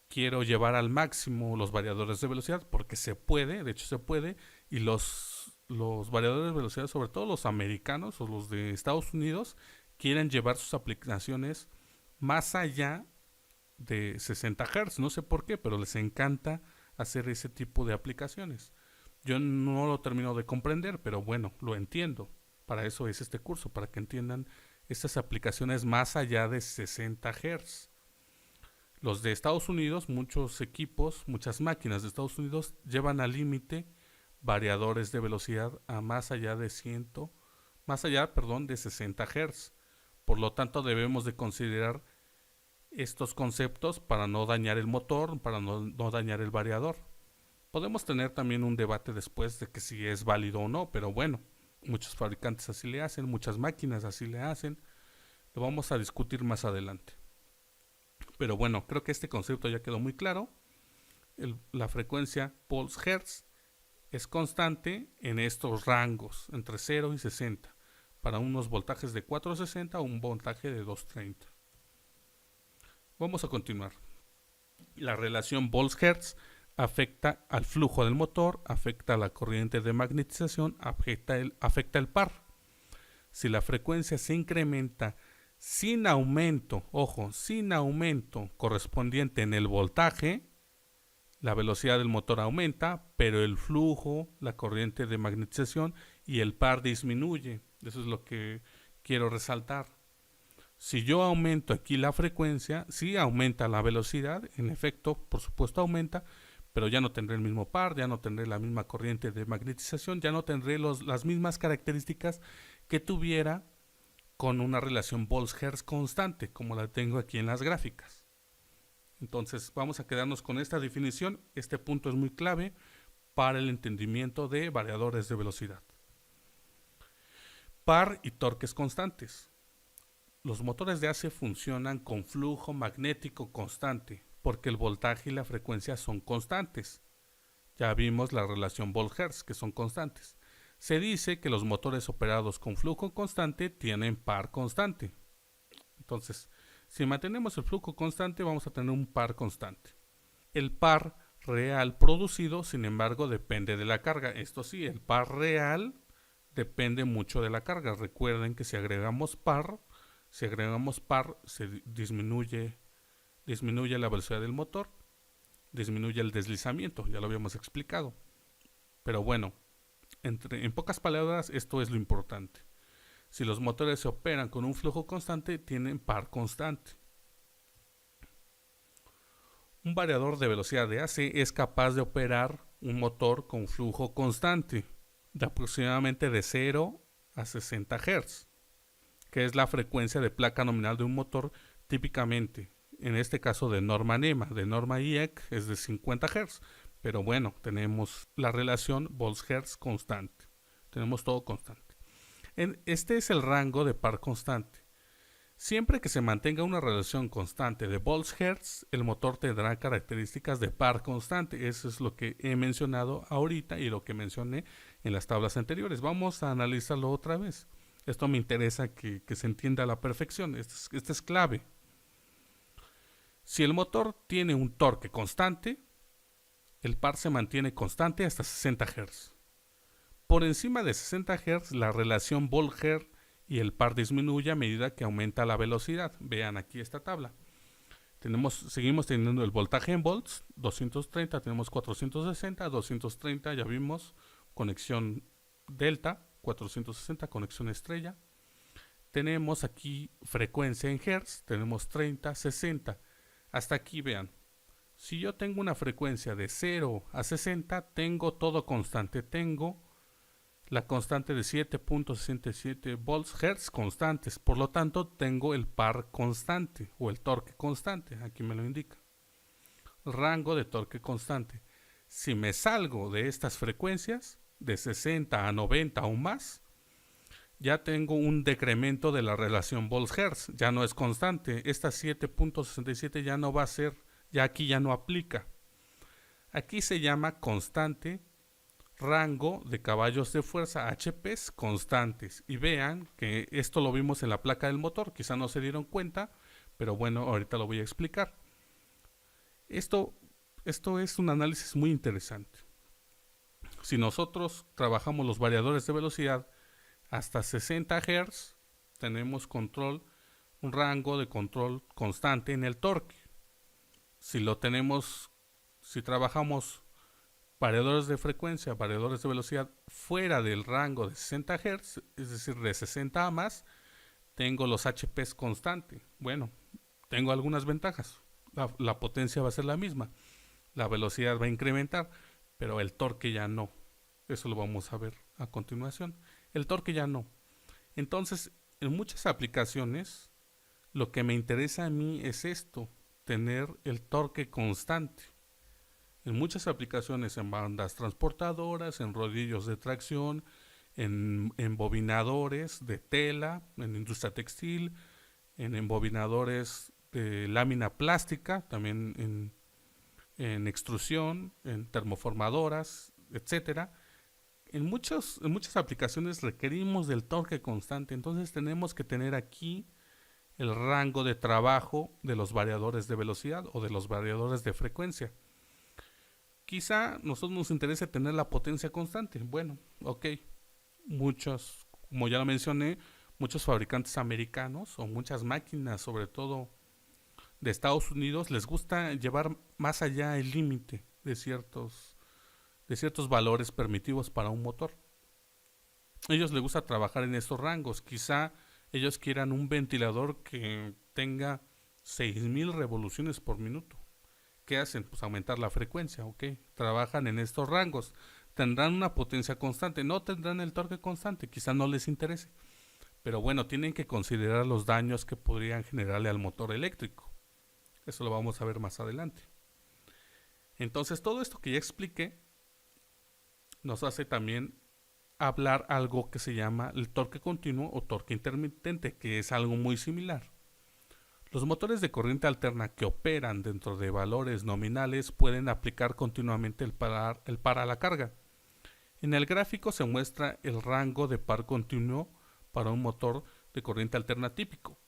Quiero llevar al máximo los variadores de velocidad, porque se puede, de hecho se puede, y los variadores de velocidad, sobre todo los americanos o los de Estados Unidos, quieren llevar sus aplicaciones más allá de 60 Hz. No sé por qué, pero les encanta hacer ese tipo de aplicaciones. Yo no lo termino de comprender, pero bueno, lo entiendo. Para eso es este curso, para que entiendan estas aplicaciones más allá de 60 Hz. Los de Estados Unidos, muchos equipos, muchas máquinas de Estados Unidos llevan al límite variadores de velocidad a más allá de 60 Hz. Por lo tanto, debemos de considerar estos conceptos para no dañar el motor, para no dañar el variador. Podemos tener también un debate después de que si es válido o no, pero bueno, muchos fabricantes así le hacen, muchas máquinas así le hacen. Lo vamos a discutir más adelante. Pero bueno, creo que este concepto ya quedó muy claro. La frecuencia volts-hertz es constante en estos rangos, entre 0 y 60, para unos voltajes de 460 o un voltaje de 230. Vamos a continuar. La relación volts-hertz afecta al flujo del motor, afecta a la corriente de magnetización, afecta el par. Si la frecuencia se incrementa sin aumento, ojo, sin aumento correspondiente en el voltaje, la velocidad del motor aumenta, pero el flujo, la corriente de magnetización y el par disminuye. Eso es lo que quiero resaltar. Si yo aumento aquí la frecuencia, sí aumenta la velocidad, en efecto, por supuesto aumenta, pero ya no tendré el mismo par, ya no tendré la misma corriente de magnetización, ya no tendré las mismas características que tuviera con una relación volts-hertz constante, como la tengo aquí en las gráficas. Entonces vamos a quedarnos con esta definición. Este punto es muy clave para el entendimiento de variadores de velocidad. Par y torques constantes. Los motores de AC funcionan con flujo magnético constante, porque el voltaje y la frecuencia son constantes. Ya vimos la relación volt-hertz, que son constantes. Se dice que los motores operados con flujo constante tienen par constante. Entonces, si mantenemos el flujo constante, vamos a tener un par constante. El par real producido, sin embargo, depende de la carga. Esto sí, el par real depende mucho de la carga. Recuerden que si agregamos par, se disminuye la velocidad del motor, disminuye el deslizamiento, ya lo habíamos explicado. Pero bueno, en pocas palabras, esto es lo importante. Si los motores se operan con un flujo constante, tienen par constante. Un variador de velocidad de AC es capaz de operar un motor con flujo constante de aproximadamente de 0 a 60 Hz, que es la frecuencia de placa nominal de un motor típicamente, en este caso de norma NEMA, de norma IEC es de 50 Hz, pero bueno, tenemos la relación volts-Hz constante, tenemos todo constante. Este es el rango de par constante. Siempre que se mantenga una relación constante de volts-Hz, el motor tendrá características de par constante. Eso es lo que he mencionado ahorita y lo que mencioné en las tablas anteriores. Vamos a analizarlo otra vez. Esto me interesa que se entienda a la perfección. Esta es clave. Si el motor tiene un torque constante, el par se mantiene constante hasta 60 Hz. Por encima de 60 Hz, la relación volt-Hz y el par disminuye a medida que aumenta la velocidad. Vean aquí esta tabla. Seguimos teniendo el voltaje en volts, 230, tenemos 460, 230, ya vimos, conexión delta, 460, conexión estrella. Tenemos aquí frecuencia en hertz, tenemos 30, 60. Hasta aquí vean. Si yo tengo una frecuencia de 0 a 60, tengo todo constante. Tengo la constante de 7.67 volts hertz constantes. Por lo tanto, tengo el par constante o el torque constante. Aquí me lo indica. Rango de torque constante. Si me salgo de estas frecuencias, de 60 a 90 o más, ya tengo un decremento de la relación volts-hertz. Ya no es constante. Esta 7.67 ya no va a ser, ya aquí ya no aplica. Aquí se llama constante rango de caballos de fuerza, HPs constantes. Y vean que esto lo vimos en la placa del motor. Quizá no se dieron cuenta, pero bueno, ahorita lo voy a explicar. Esto es un análisis muy interesante. Si nosotros trabajamos los variadores de velocidad hasta 60 Hz, tenemos un rango de control constante en el torque. Si trabajamos variadores de frecuencia, variadores de velocidad fuera del rango de 60 Hz, es decir, de 60 a más, tengo los HPs constantes. Bueno, tengo algunas ventajas. La potencia va a ser la misma, la velocidad va a incrementar, pero el torque ya no. Eso lo vamos a ver a continuación. El torque ya no. Entonces, en muchas aplicaciones, lo que me interesa a mí es esto, tener el torque constante. En muchas aplicaciones, en bandas transportadoras, en rodillos de tracción, en embobinadores de tela, en industria textil, en embobinadores de lámina plástica, también en extrusión, en termoformadoras, etcétera. En muchas aplicaciones requerimos del torque constante, entonces tenemos que tener aquí el rango de trabajo de los variadores de velocidad o de los variadores de frecuencia. Quizá a nosotros nos interese tener la potencia constante. Bueno, ok. Como ya lo mencioné, muchos fabricantes americanos o muchas máquinas, sobre todo de Estados Unidos, les gusta llevar más allá el límite de ciertos valores permitidos para un motor. A ellos les gusta trabajar en estos rangos. Quizá ellos quieran un ventilador que tenga 6000 revoluciones por minuto. ¿Qué hacen? Pues aumentar la frecuencia, ¿ok? Trabajan en estos rangos. Tendrán una potencia constante, no tendrán el torque constante, quizá no les interese. Pero bueno, tienen que considerar los daños que podrían generarle al motor eléctrico. Eso lo vamos a ver más adelante. Entonces, todo esto que ya expliqué nos hace también hablar algo que se llama el torque continuo o torque intermitente, que es algo muy similar. Los motores de corriente alterna que operan dentro de valores nominales pueden aplicar continuamente el par a la carga. En el gráfico se muestra el rango de par continuo para un motor de corriente alterna típico.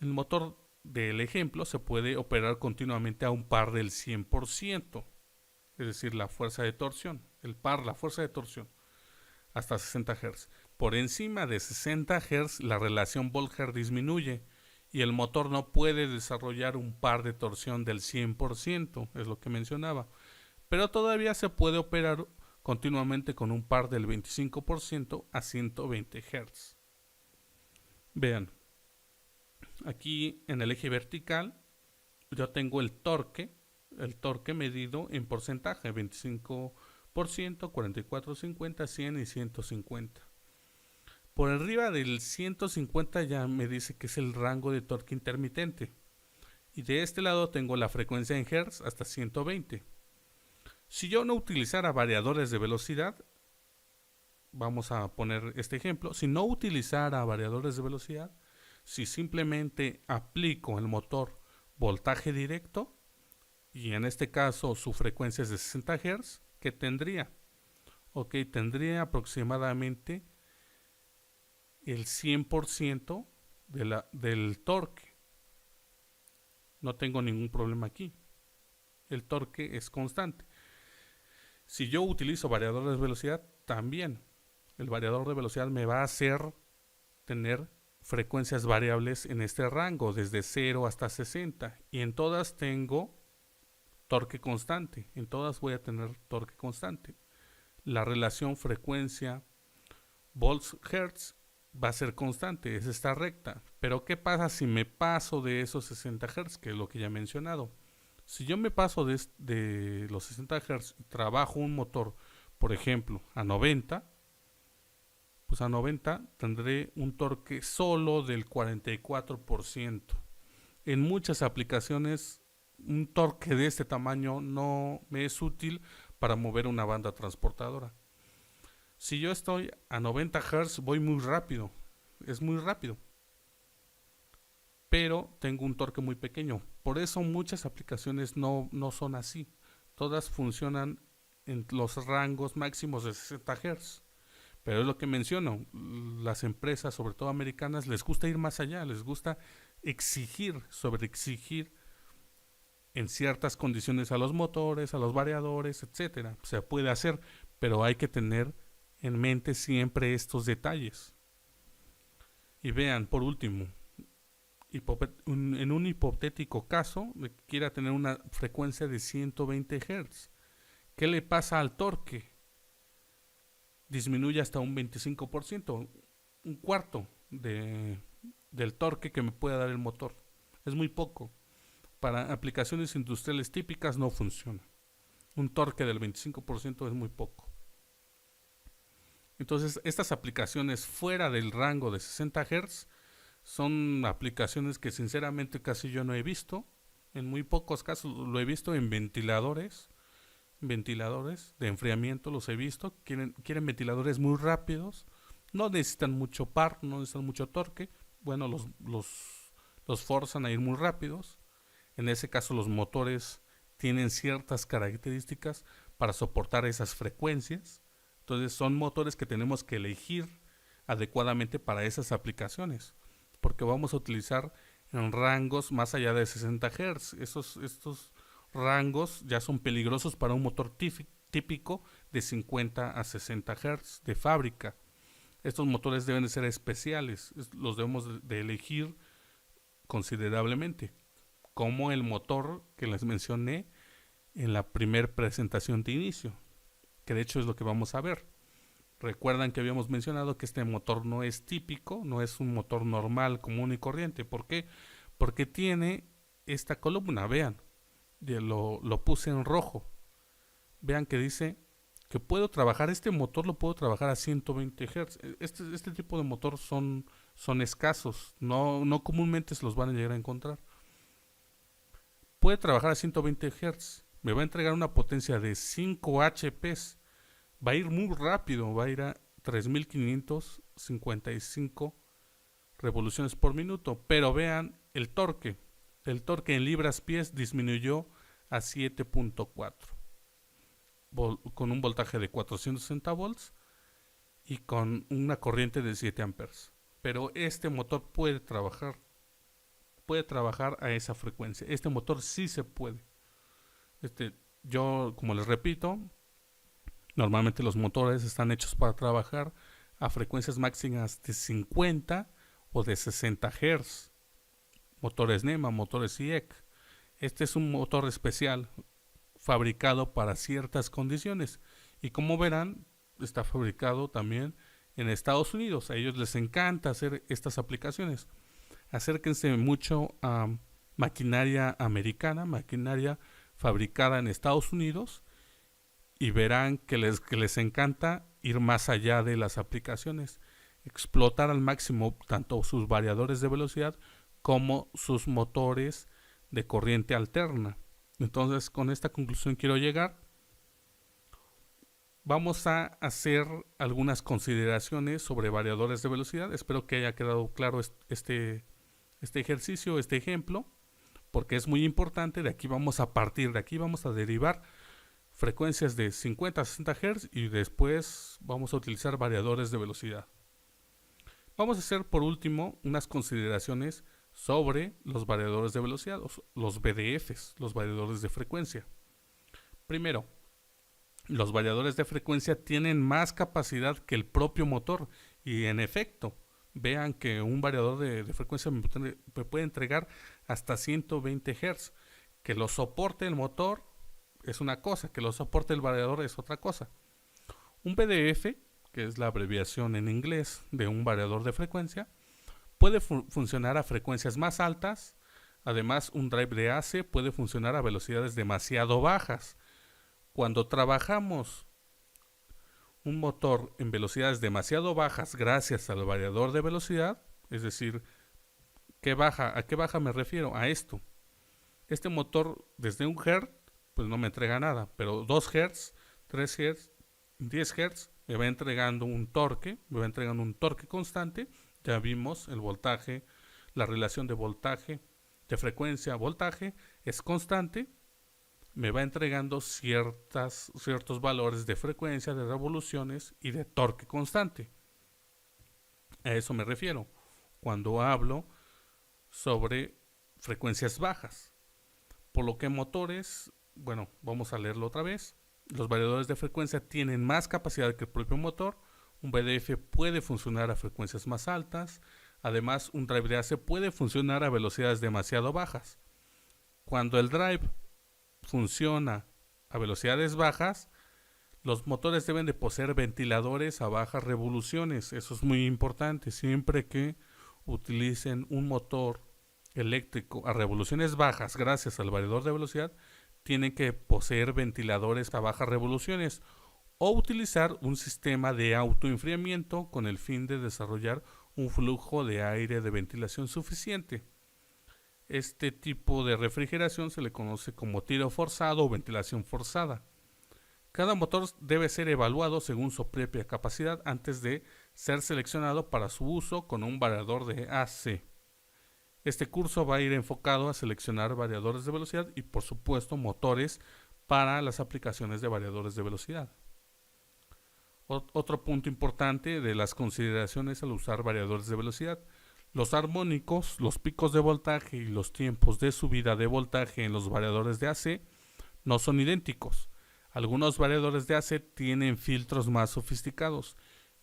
El motor del ejemplo se puede operar continuamente a un par del 100%, es decir, la fuerza de torsión, la fuerza de torsión, hasta 60 Hz. Por encima de 60 Hz, la relación Volt-Hertz disminuye y el motor no puede desarrollar un par de torsión del 100%, es lo que mencionaba, pero todavía se puede operar continuamente con un par del 25% a 120 Hz. Vean, aquí en el eje vertical yo tengo el torque medido en porcentaje, 25%, 44, 50, 100 y 150. Por arriba del 150 ya me dice que es el rango de torque intermitente. Y de este lado tengo la frecuencia en Hertz hasta 120. Si yo no utilizara variadores de velocidad, vamos a poner este ejemplo, si no utilizara variadores de velocidad, si simplemente aplico el motor voltaje directo, y en este caso su frecuencia es de 60 Hz, ¿qué tendría? Ok, tendría aproximadamente el 100% del torque. No tengo ningún problema aquí. El torque es constante. Si yo utilizo variador de velocidad, también el variador de velocidad me va a hacer tener frecuencias variables en este rango, desde 0 hasta 60. Y en todas tengo torque constante. En todas voy a tener torque constante. La relación frecuencia volts-hertz va a ser constante, es esta recta. Pero ¿qué pasa si me paso de esos 60 Hz, que es lo que ya he mencionado? Si yo me paso de los 60 Hz y trabajo un motor, por ejemplo, a 90, pues a 90 tendré un torque solo del 44%. En muchas aplicaciones, un torque de este tamaño no me es útil para mover una banda transportadora. Si yo estoy a 90 Hz, voy muy rápido, es muy rápido, pero tengo un torque muy pequeño. Por eso muchas aplicaciones no son así. Todas funcionan en los rangos máximos de 60 Hz. Pero es lo que menciono, las empresas, sobre todo americanas, les gusta ir más allá, les gusta exigir, sobreexigir en ciertas condiciones a los motores, a los variadores, etcétera. Se puede hacer, pero hay que tener en mente siempre estos detalles. Y vean, por último, en un hipotético caso de que quiera tener una frecuencia de 120 Hz, ¿qué le pasa al torque? Disminuye hasta un 25%, un cuarto del torque que me puede dar el motor. Es muy poco. Para aplicaciones industriales típicas no funciona. Un torque del 25% es muy poco. Entonces, estas aplicaciones fuera del rango de 60 Hz son aplicaciones que sinceramente casi yo no he visto. En muy pocos casos lo he visto en ventiladores de enfriamiento, los he visto. Quieren ventiladores muy rápidos, no necesitan mucho par, no necesitan mucho torque. Bueno, los forzan a ir muy rápidos. En ese caso los motores tienen ciertas características para soportar esas frecuencias. Entonces son motores que tenemos que elegir adecuadamente para esas aplicaciones, porque vamos a utilizar en rangos más allá de 60 Hz. Estos rangos ya son peligrosos para un motor típico de 50 a 60 Hz de fábrica. Estos motores deben de ser especiales, los debemos de elegir considerablemente, como el motor que les mencioné en la primera presentación de inicio, que de hecho es lo que vamos a ver. Recuerdan que habíamos mencionado que este motor no es típico, no es un motor normal, común y corriente. ¿Por qué? Porque tiene esta columna, vean, lo puse en rojo. Vean que dice que puedo trabajar, este motor lo puedo trabajar a 120 Hz. Este tipo de motor son escasos, no comúnmente se los van a llegar a encontrar. Puede trabajar a 120 Hz, me va a entregar una potencia de 5 HP, va a ir muy rápido, va a ir a 3555 revoluciones por minuto, pero vean el torque en libras-pies disminuyó a 7.4 con un voltaje de 460 volts y con una corriente de 7 amperes. Pero este motor puede trabajar puede trabajar a esa frecuencia. Este motor sí se puede. Yo, como les repito, normalmente los motores están hechos para trabajar a frecuencias máximas de 50 o de 60 Hz. Motores NEMA, motores IEC. Este es un motor especial fabricado para ciertas condiciones. Y como verán, está fabricado también en Estados Unidos. A ellos les encanta hacer estas aplicaciones. Acérquense mucho a maquinaria americana, maquinaria fabricada en Estados Unidos, y verán que les encanta ir más allá de las aplicaciones, explotar al máximo tanto sus variadores de velocidad como sus motores de corriente alterna. Entonces, con esta conclusión quiero llegar. Vamos a hacer algunas consideraciones sobre variadores de velocidad. Espero que haya quedado claro este ejercicio, este ejemplo, porque es muy importante. De aquí vamos a partir, de aquí vamos a derivar frecuencias de 50 a 60 Hz y después vamos a utilizar variadores de velocidad. Vamos a hacer por último unas consideraciones sobre los variadores de velocidad, los VDFs, los variadores de frecuencia. Primero, los variadores de frecuencia tienen más capacidad que el propio motor, y en efecto, vean que un variador de frecuencia me puede entregar hasta 120 Hz. Que lo soporte el motor es una cosa, que lo soporte el variador es otra cosa. Un VDF, que es la abreviación en inglés de un variador de frecuencia, puede funcionar a frecuencias más altas. Además, un drive de AC puede funcionar a velocidades demasiado bajas. Cuando trabajamos un motor en velocidades demasiado bajas gracias al variador de velocidad, es decir, ¿a qué baja me refiero? A esto. Este motor desde 1 Hz pues no me entrega nada, pero 2 Hz, 3 Hz, 10 Hz me va entregando un torque, constante. Ya vimos el voltaje, la relación de voltaje, de frecuencia a voltaje es constante. Me va entregando ciertos valores de frecuencia, de revoluciones y de torque constante. A eso me refiero cuando hablo sobre frecuencias bajas. Por lo que motores, bueno, vamos a leerlo otra vez. Los variadores de frecuencia tienen más capacidad que el propio motor. Un VDF puede funcionar a frecuencias más altas. Además, un drive de AC puede funcionar a velocidades demasiado bajas. Cuando el drive funciona a velocidades bajas, los motores deben de poseer ventiladores a bajas revoluciones. Eso es muy importante. Siempre que utilicen un motor eléctrico a revoluciones bajas gracias al variador de velocidad, tienen que poseer ventiladores a bajas revoluciones o utilizar un sistema de autoenfriamiento con el fin de desarrollar un flujo de aire de ventilación suficiente. Este tipo de refrigeración se le conoce como tiro forzado o ventilación forzada. Cada motor debe ser evaluado según su propia capacidad antes de ser seleccionado para su uso con un variador de AC. Este curso va a ir enfocado a seleccionar variadores de velocidad y, por supuesto, motores para las aplicaciones de variadores de velocidad. Otro punto importante de las consideraciones al usar variadores de velocidad: los armónicos, los picos de voltaje y los tiempos de subida de voltaje en los variadores de AC no son idénticos. Algunos variadores de AC tienen filtros más sofisticados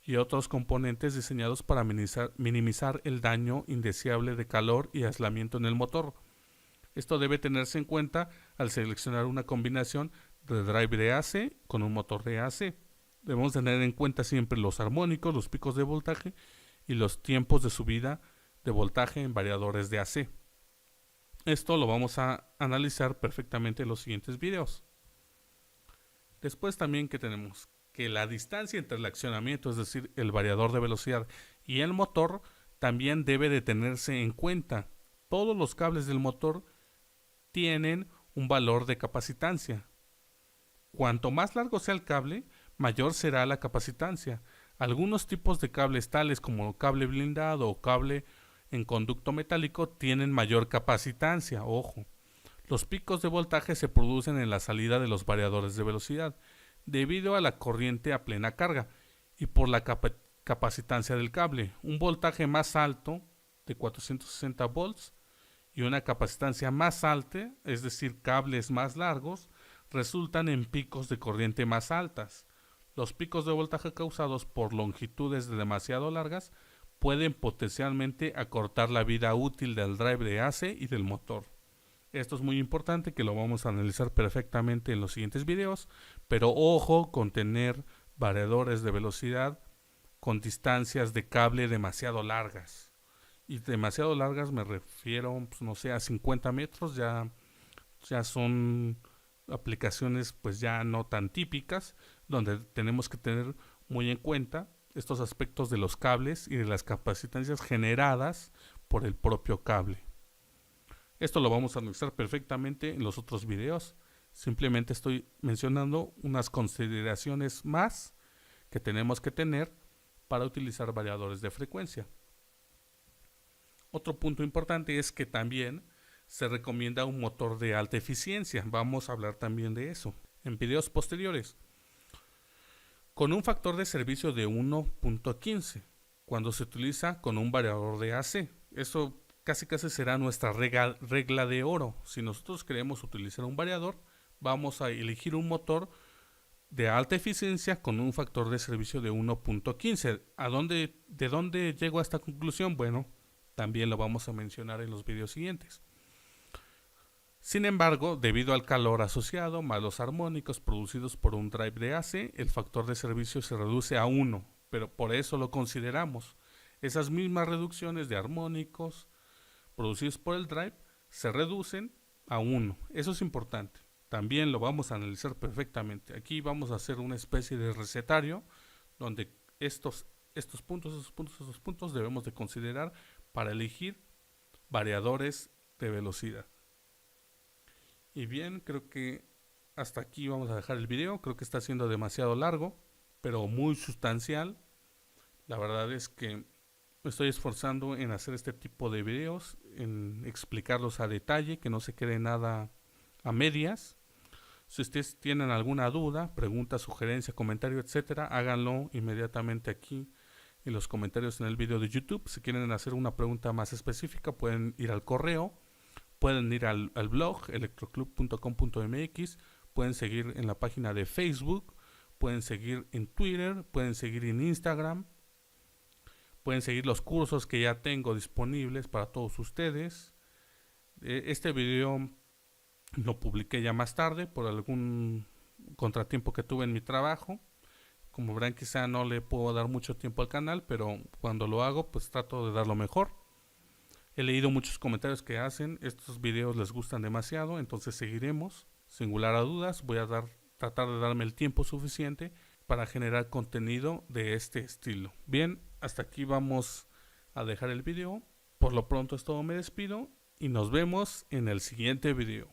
y otros componentes diseñados para minimizar el daño indeseable de calor y aislamiento en el motor. Esto debe tenerse en cuenta al seleccionar una combinación de drive de AC con un motor de AC. Debemos tener en cuenta siempre los armónicos, los picos de voltaje y los tiempos de subida de voltaje en variadores de AC. Esto lo vamos a analizar perfectamente en los siguientes videos. Después también que tenemos que la distancia entre el accionamiento, es decir, el variador de velocidad, y el motor también debe de tenerse en cuenta. Todos los cables del motor tienen un valor de capacitancia. Cuanto más largo sea el cable, mayor será la capacitancia. Algunos tipos de cables, tales como cable blindado o cable en conducto metálico, tienen mayor capacitancia. Ojo, los picos de voltaje se producen en la salida de los variadores de velocidad, debido a la corriente a plena carga y por la capacitancia del cable. Un voltaje más alto, de 460 volts, y una capacitancia más alta, es decir, cables más largos, resultan en picos de corriente más altas. Los picos de voltaje causados por longitudes demasiado largas pueden potencialmente acortar la vida útil del drive de AC y del motor. Esto es muy importante, que lo vamos a analizar perfectamente en los siguientes videos, pero ojo con tener variadores de velocidad con distancias de cable demasiado largas. Y demasiado largas me refiero, pues, no sé, a 50 metros, ya son aplicaciones pues ya no tan típicas, donde tenemos que tener muy en cuenta estos aspectos de los cables y de las capacitancias generadas por el propio cable. Esto lo vamos a analizar perfectamente en los otros videos. Simplemente estoy mencionando unas consideraciones más que tenemos que tener para utilizar variadores de frecuencia. Otro punto importante es que también se recomienda un motor de alta eficiencia. Vamos a hablar también de eso en videos posteriores. Con un factor de servicio de 1.15, cuando se utiliza con un variador de AC. Eso casi será nuestra regla de oro. Si nosotros queremos utilizar un variador, vamos a elegir un motor de alta eficiencia con un factor de servicio de 1.15. ¿De dónde llego a esta conclusión? Bueno, también lo vamos a mencionar en los videos siguientes. Sin embargo, debido al calor asociado más los armónicos producidos por un drive de AC, el factor de servicio se reduce a 1, pero por eso lo consideramos. Esas mismas reducciones de armónicos producidos por el drive se reducen a 1. Eso es importante. También lo vamos a analizar perfectamente. Aquí vamos a hacer una especie de recetario donde estos puntos debemos de considerar para elegir variadores de velocidad. Y bien, creo que hasta aquí vamos a dejar el video. Creo que está siendo demasiado largo, pero muy sustancial. La verdad es que me estoy esforzando en hacer este tipo de videos, en explicarlos a detalle, que no se quede nada a medias. Si ustedes tienen alguna duda, pregunta, sugerencia, comentario, etcétera, háganlo inmediatamente aquí en los comentarios en el video de YouTube. Si quieren hacer una pregunta más específica, pueden ir al correo, pueden ir al blog electroclub.com.mx, pueden seguir en la página de Facebook, pueden seguir en Twitter, pueden seguir en Instagram, pueden seguir los cursos que ya tengo disponibles para todos ustedes. Este video lo publiqué ya más tarde por algún contratiempo que tuve en mi trabajo. Como verán, quizá no le puedo dar mucho tiempo al canal, pero cuando lo hago, pues trato de dar lo mejor. He leído muchos comentarios que hacen, estos videos les gustan demasiado, entonces seguiremos. Sin lugar a dudas, voy a tratar de darme el tiempo suficiente para generar contenido de este estilo. Bien, hasta aquí vamos a dejar el video. Por lo pronto es todo, me despido y nos vemos en el siguiente video.